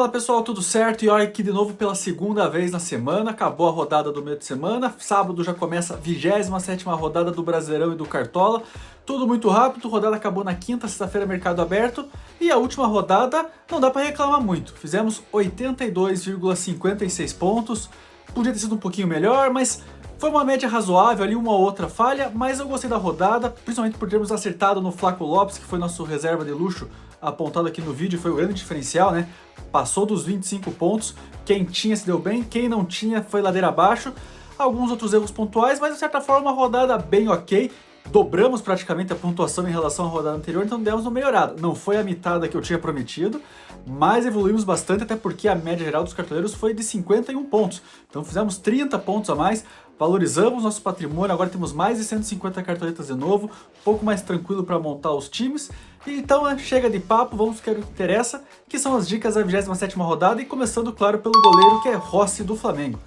Fala pessoal, tudo certo? E olha aqui de novo pela segunda vez na semana, acabou a rodada do meio de semana, sábado já começa a 27ª rodada do Brasileirão e do Cartola, tudo muito rápido, a rodada acabou na quinta, sexta-feira, mercado aberto, e a última rodada não dá para reclamar muito, fizemos 82,56 pontos, podia ter sido um pouquinho melhor, mas foi uma média razoável ali, uma ou outra falha, mas eu gostei da rodada, principalmente por termos acertado no Flaco Lopes, que foi nosso reserva de luxo, apontado aqui no vídeo, foi o grande diferencial, né? Passou dos 25 pontos, quem tinha se deu bem, quem não tinha foi ladeira abaixo. Alguns outros erros pontuais, mas de certa forma uma rodada bem ok. Dobramos praticamente a pontuação em relação à rodada anterior, então demos uma melhorada. Não foi a mitada que eu tinha prometido, mas evoluímos bastante, até porque a média geral dos cartoleiros foi de 51 pontos. Então fizemos 30 pontos a mais, valorizamos nosso patrimônio, agora temos mais de 150 cartoletas de novo, um pouco mais tranquilo para montar os times. Então chega de papo, vamos para o que interessa, que são as dicas da 27ª rodada, e começando, claro, pelo goleiro, que é Rossi do Flamengo.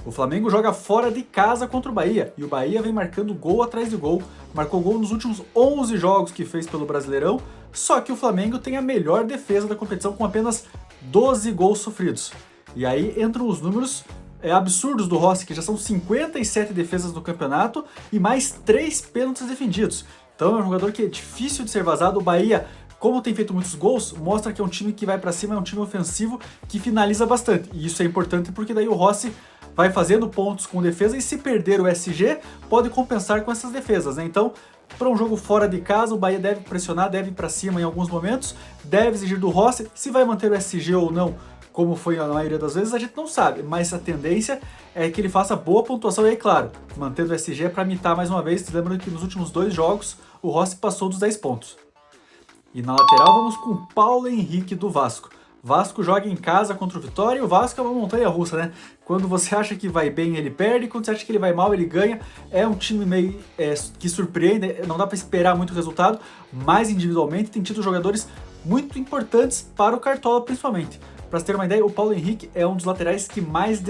O Flamengo joga fora de casa contra o Bahia, e o Bahia vem marcando gol atrás de gol, marcou gol nos últimos 11 jogos que fez pelo Brasileirão, só que o Flamengo tem a melhor defesa da competição com apenas 12 gols sofridos. E aí entram os números absurdos do Rossi, que já são 57 defesas no campeonato e mais 3 pênaltis defendidos. Então é um jogador que é difícil de ser vazado. O Bahia, como tem feito muitos gols, mostra que é um time que vai para cima, é um time ofensivo que finaliza bastante. E isso é importante porque daí o Rossi vai fazendo pontos com defesa, e se perder o SG, pode compensar com essas defesas, né? Então, para um jogo fora de casa, o Bahia deve pressionar, deve ir para cima em alguns momentos, deve exigir do Rossi. Se vai manter o SG ou não, como foi na maioria das vezes, a gente não sabe, mas a tendência é que ele faça boa pontuação, e aí, claro, mantendo o SG para mitar mais uma vez. Lembrando que nos últimos 2 jogos, o Rossi passou dos 10 pontos. E na lateral vamos com o Paulo Henrique do Vasco. Vasco joga em casa contra o Vitória, e o Vasco é uma montanha russa, né? Quando você acha que vai bem, ele perde, quando você acha que ele vai mal, ele ganha. É um time meio que surpreende, não dá para esperar muito resultado, mas individualmente tem tido jogadores muito importantes para o Cartola, principalmente. Para você ter uma ideia, o Paulo Henrique é um dos laterais que mais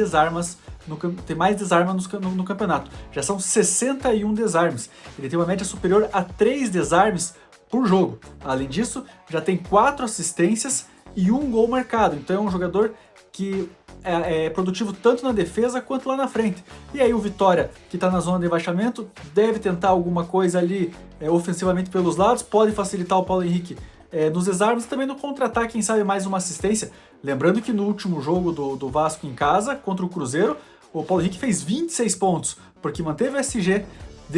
tem mais desarmas no campeonato. Já são 61 desarmes. Ele tem uma média superior a 3 desarmes por jogo. Além disso, já tem 4 assistências e 1 gol marcado. Então é um jogador que é produtivo tanto na defesa quanto lá na frente. E aí o Vitória, que está na zona de rebaixamento, deve tentar alguma coisa ali ofensivamente pelos lados, pode facilitar o Paulo Henrique nos desarmes, e também no contra-ataque, quem sabe mais uma assistência. Lembrando que no último jogo do Vasco em casa, contra o Cruzeiro, o Paulo Henrique fez 26 pontos, porque manteve o SG,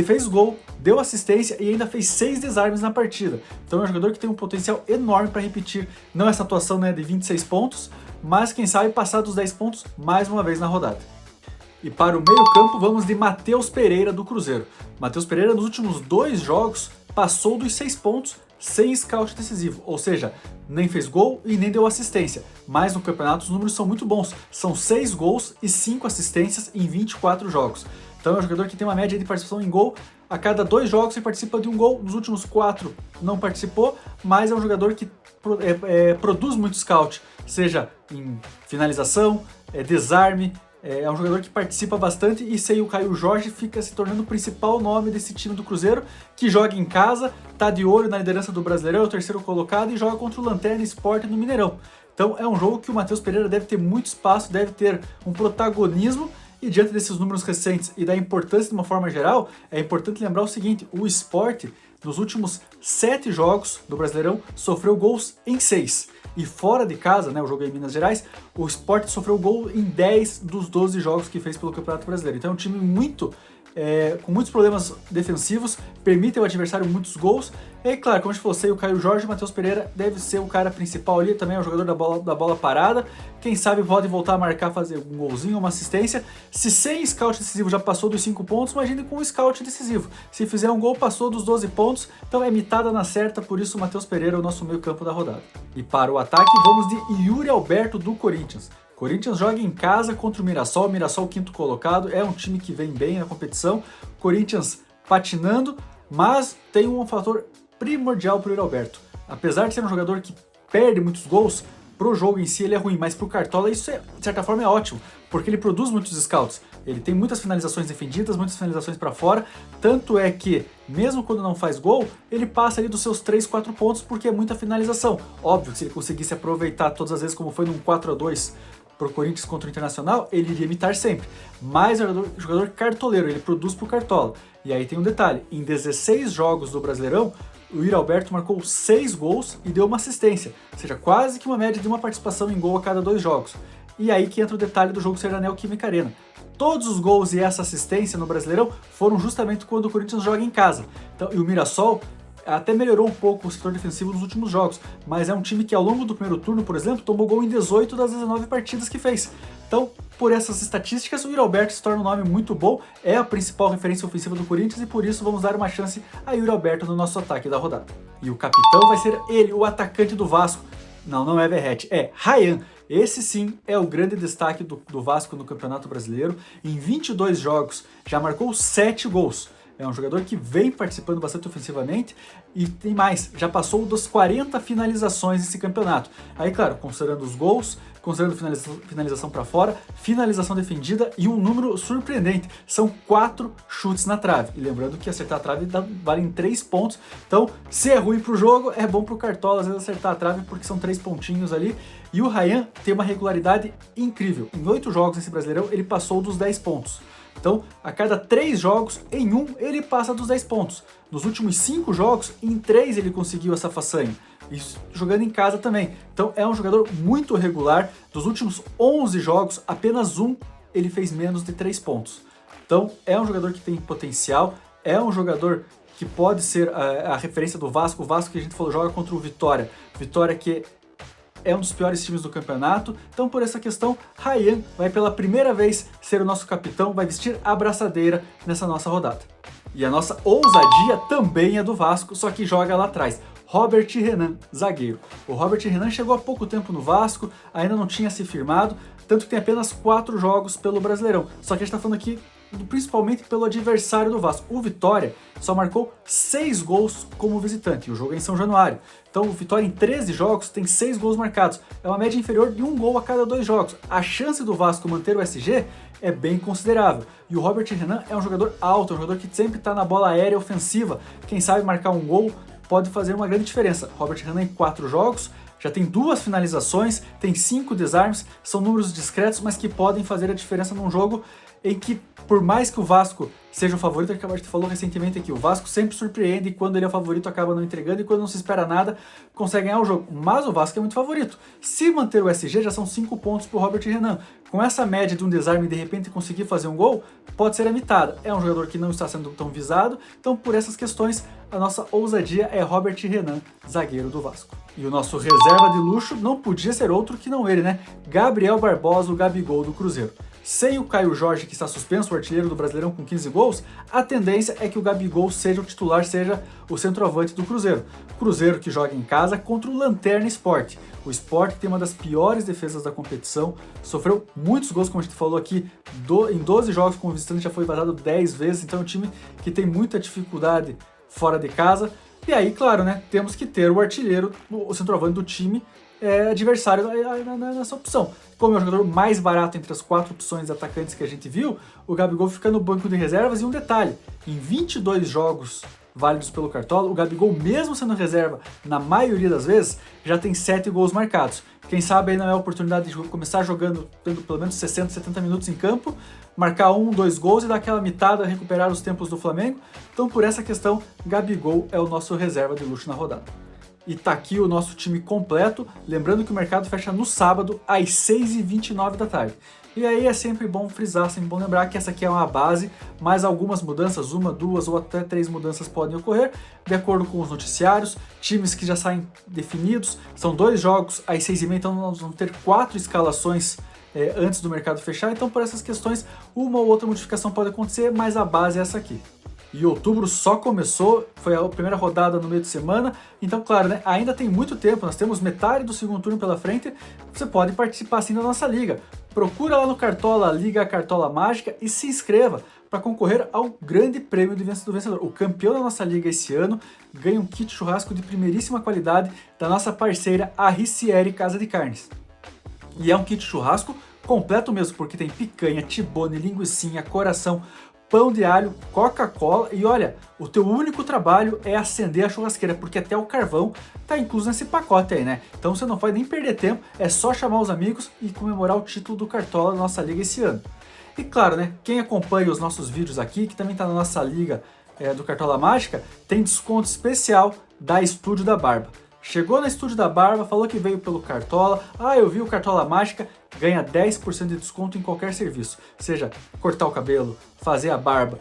fez gol, deu assistência e ainda fez 6 desarmes na partida. Então é um jogador que tem um potencial enorme para repetir, não essa atuação, né, de 26 pontos, mas quem sabe passar dos 10 pontos mais uma vez na rodada. E para o meio campo vamos de Matheus Pereira do Cruzeiro. Matheus Pereira nos últimos 2 jogos passou dos 6 pontos sem scout decisivo, ou seja, nem fez gol e nem deu assistência, mas no campeonato os números são muito bons, são 6 gols e 5 assistências em 24 jogos. Então é um jogador que tem uma média de participação em gol, a cada 2 jogos ele participa de 1 gol, nos últimos 4 não participou, mas é um jogador que produz muito scout, seja em finalização, desarme. É um jogador que participa bastante, e sem o Caio Jorge fica se tornando o principal nome desse time do Cruzeiro, que joga em casa, tá de olho na liderança do Brasileirão, é o 3º colocado e joga contra o Lanterna Sport no Mineirão. Então é um jogo que o Matheus Pereira deve ter muito espaço, deve ter um protagonismo, e diante desses números recentes e da importância de uma forma geral, é importante lembrar o seguinte: o Sport, nos últimos 7 jogos do Brasileirão, sofreu gols em 6. E fora de casa, né, o jogo é em Minas Gerais, o Sport sofreu gol em 10 dos 12 jogos que fez pelo Campeonato Brasileiro. Então é um time com muitos problemas defensivos, permite ao adversário muitos gols. E claro, como a gente falou, sei o Caio Jorge, o Matheus Pereira deve ser o cara principal ali, também é o jogador da bola parada. Quem sabe pode voltar a marcar, fazer um golzinho, uma assistência. Se sem scout decisivo já passou dos 5 pontos, imagine com um scout decisivo. Se fizer um gol, passou dos 12 pontos, então é mitada na certa, por isso o Matheus Pereira é o nosso meio campo da rodada. E para o ataque, vamos de Yuri Alberto do Corinthians. Corinthians joga em casa contra o Mirassol 5º colocado, é um time que vem bem na competição. Corinthians patinando, mas tem um fator primordial para o Yuri Alberto. Apesar de ser um jogador que perde muitos gols, pro jogo em si ele é ruim, mas pro Cartola isso de certa forma é ótimo, porque ele produz muitos scouts. Ele tem muitas finalizações defendidas, muitas finalizações para fora, tanto é que, mesmo quando não faz gol, ele passa ali dos seus 3, 4 pontos, porque é muita finalização. Óbvio que se ele conseguisse aproveitar todas as vezes como foi num 4-2 pro Corinthians contra o Internacional, ele iria imitar sempre. Mas é um jogador cartoleiro, ele produz pro Cartola. E aí tem um detalhe, em 16 jogos do Brasileirão, o Yuri Alberto marcou 6 gols e deu uma assistência, ou seja, quase que uma média de uma participação em gol a cada 2 jogos. E aí que entra o detalhe do jogo ser na Neoquímica Arena. Todos os gols e essa assistência no Brasileirão foram justamente quando o Corinthians joga em casa. Então, e o Mirassol até melhorou um pouco o setor defensivo nos últimos jogos, mas é um time que ao longo do primeiro turno, por exemplo, tomou gol em 18 das 19 partidas que fez. Então, por essas estatísticas, o Yuri Alberto se torna um nome muito bom, é a principal referência ofensiva do Corinthians e por isso vamos dar uma chance a Yuri Alberto no nosso ataque da rodada. E o capitão vai ser ele, o atacante do Vasco. Não é Verratti, é Ryan. Esse sim é o grande destaque do Vasco no Campeonato Brasileiro. Em 22 jogos já marcou 7 gols. É um jogador que vem participando bastante ofensivamente e tem mais, já passou das 40 finalizações nesse campeonato. Aí, claro, considerando os gols, considerando finalização para fora, finalização defendida e um número surpreendente, são 4 chutes na trave. E lembrando que acertar a trave vale 3 pontos, então se é ruim pro jogo, é bom pro Cartola às vezes acertar a trave porque são 3 pontinhos ali. E o Ryan tem uma regularidade incrível. Em 8 jogos nesse Brasileirão, ele passou dos 10 pontos. Então, a cada 3 jogos, em um, ele passa dos 10 pontos. Nos últimos 5 jogos, em 3 ele conseguiu essa façanha. Isso jogando em casa também. Então, é um jogador muito regular. Dos últimos 11 jogos, apenas um ele fez menos de 3 pontos. Então, é um jogador que tem potencial, é um jogador que pode ser a referência do Vasco. O Vasco que a gente falou joga contra o Vitória. Vitória que é um dos piores times do campeonato, então por essa questão, Ryan vai pela primeira vez ser o nosso capitão, vai vestir a braçadeira nessa nossa rodada. E a nossa ousadia também é do Vasco, só que joga lá atrás. Robert Renan, zagueiro. O Robert Renan chegou há pouco tempo no Vasco, ainda não tinha se firmado, tanto que tem apenas 4 jogos pelo Brasileirão. Só que a gente está falando aqui principalmente pelo adversário do Vasco. O Vitória só marcou 6 gols como visitante, e o jogo é em São Januário. Então o Vitória em 13 jogos tem 6 gols marcados. É uma média inferior de 1 gol a cada 2 jogos. A chance do Vasco manter o SG é bem considerável. E o Robert Renan é um jogador alto, é um jogador que sempre está na bola aérea ofensiva. Quem sabe marcar um gol pode fazer uma grande diferença. Robert Renan em 4 jogos, já tem 2 finalizações, tem 5 desarmes, são números discretos, mas que podem fazer a diferença num jogo em que, por mais que o Vasco seja o favorito, que a gente falou recentemente aqui, o Vasco sempre surpreende e quando ele é o favorito acaba não entregando e quando não se espera nada consegue ganhar o jogo. Mas o Vasco é muito favorito. Se manter o SG já são 5 pontos para o Robert Renan. Com essa média de um desarme e de repente conseguir fazer um gol, pode ser a mitada. É um jogador que não está sendo tão visado, então por essas questões a nossa ousadia é Robert Renan, zagueiro do Vasco. E o nosso reserva de luxo não podia ser outro que não ele, né? Gabriel Barbosa, o Gabigol do Cruzeiro. Sem o Caio Jorge, que está suspenso, o artilheiro do Brasileirão com 15 gols, a tendência é que o Gabigol seja o titular, seja o centroavante do Cruzeiro. Cruzeiro que joga em casa contra o Lanterna Sport. O Sport tem uma das piores defesas da competição, sofreu muitos gols, como a gente falou aqui, em 12 jogos como visitante já foi vazado 10 vezes, então é um time que tem muita dificuldade fora de casa. E aí, claro, né, temos que ter o artilheiro, o centroavante do time, adversário nessa opção. Como é o jogador mais barato entre as 4 opções de atacantes que a gente viu, o Gabigol fica no banco de reservas. E um detalhe, em 22 jogos válidos pelo Cartola, o Gabigol, mesmo sendo reserva, na maioria das vezes, já tem 7 gols marcados. Quem sabe aí não é a oportunidade de começar jogando, tendo pelo menos 60, 70 minutos em campo, marcar 1, 2 gols e dar aquela mitada, recuperar os tempos do Flamengo. Então, por essa questão, Gabigol é o nosso reserva de luxo na rodada. E tá aqui o nosso time completo, lembrando que o mercado fecha no sábado às 6h29 da tarde. E aí é sempre bom frisar, sempre bom lembrar que essa aqui é uma base, mas algumas mudanças, 1, 2 ou até 3 mudanças podem ocorrer, de acordo com os noticiários, times que já saem definidos, são 2 jogos às 6h30, então nós vamos ter 4 escalações antes do mercado fechar, então por essas questões uma ou outra modificação pode acontecer, mas a base é essa aqui. E outubro só começou, foi a primeira rodada no meio de semana, então claro, né, ainda tem muito tempo, nós temos metade do segundo turno pela frente, você pode participar sim da nossa liga. Procura lá no Cartola, Liga Cartola Mágica e se inscreva para concorrer ao grande prêmio do vencedor. O campeão da nossa liga esse ano ganha um kit churrasco de primeiríssima qualidade da nossa parceira, a Ricieri Casa de Carnes. E é um kit churrasco completo mesmo, porque tem picanha, tibone, linguicinha, coração, pão de alho, Coca-Cola e olha, o teu único trabalho é acender a churrasqueira, porque até o carvão tá incluso nesse pacote aí, né? Então você não vai nem perder tempo, é só chamar os amigos e comemorar o título do Cartola da nossa liga esse ano. E claro, né, quem acompanha os nossos vídeos aqui, que também tá na nossa liga do Cartola Mágica, tem desconto especial da Estúdio da Barba. Chegou na Estúdio da Barba, falou que veio pelo Cartola, eu vi o Cartola Mágica, ganha 10% de desconto em qualquer serviço. Seja cortar o cabelo, fazer a barba,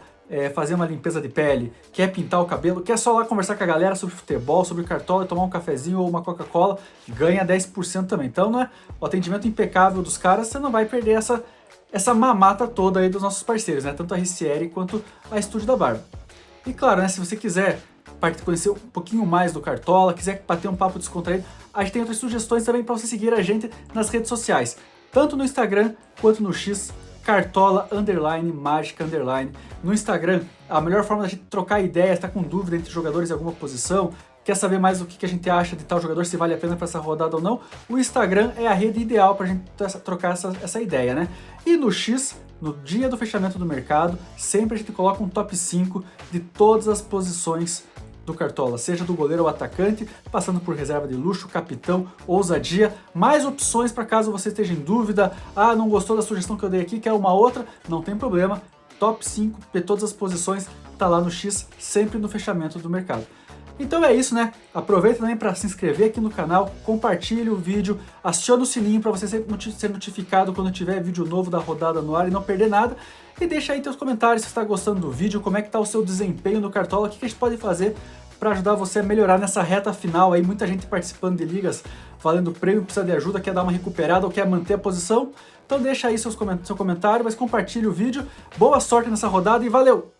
fazer uma limpeza de pele, quer pintar o cabelo, quer só lá conversar com a galera sobre futebol, sobre Cartola, tomar um cafezinho ou uma Coca-Cola, ganha 10% também. Então, né, o atendimento impecável dos caras, você não vai perder essa mamata toda aí dos nossos parceiros, né? Tanto a Ricieri quanto a Estúdio da Barba. E claro, né, se você quiser conhecer um pouquinho mais do Cartola, quiser bater um papo descontraído, a gente tem outras sugestões também para você seguir a gente nas redes sociais, tanto no Instagram quanto no X, Cartola _Mágica _. No Instagram, a melhor forma da gente trocar ideias, tá com dúvida entre jogadores em alguma posição, quer saber mais o que a gente acha de tal jogador, se vale a pena para essa rodada ou não, o Instagram é a rede ideal para a gente trocar essa ideia, né? E no X, no dia do fechamento do mercado, sempre a gente coloca um top 5 de todas as posições do Cartola, seja do goleiro ao atacante, passando por reserva de luxo, capitão, ousadia, mais opções para caso você esteja em dúvida, não gostou da sugestão que eu dei aqui, quer uma outra, não tem problema, top 5 de todas as posições tá lá no X, sempre no fechamento do mercado. Então é isso, né? Aproveita também para se inscrever aqui no canal, compartilhe o vídeo, acione o sininho para você ser notificado quando tiver vídeo novo da rodada no ar e não perder nada. E deixa aí teus comentários se está gostando do vídeo, como é que tá o seu desempenho no Cartola, o que a gente pode fazer para ajudar você a melhorar nessa reta final aí, muita gente participando de ligas, valendo prêmio, precisa de ajuda, quer dar uma recuperada ou quer manter a posição. Então deixa aí seu comentário, mas compartilhe o vídeo. Boa sorte nessa rodada e valeu!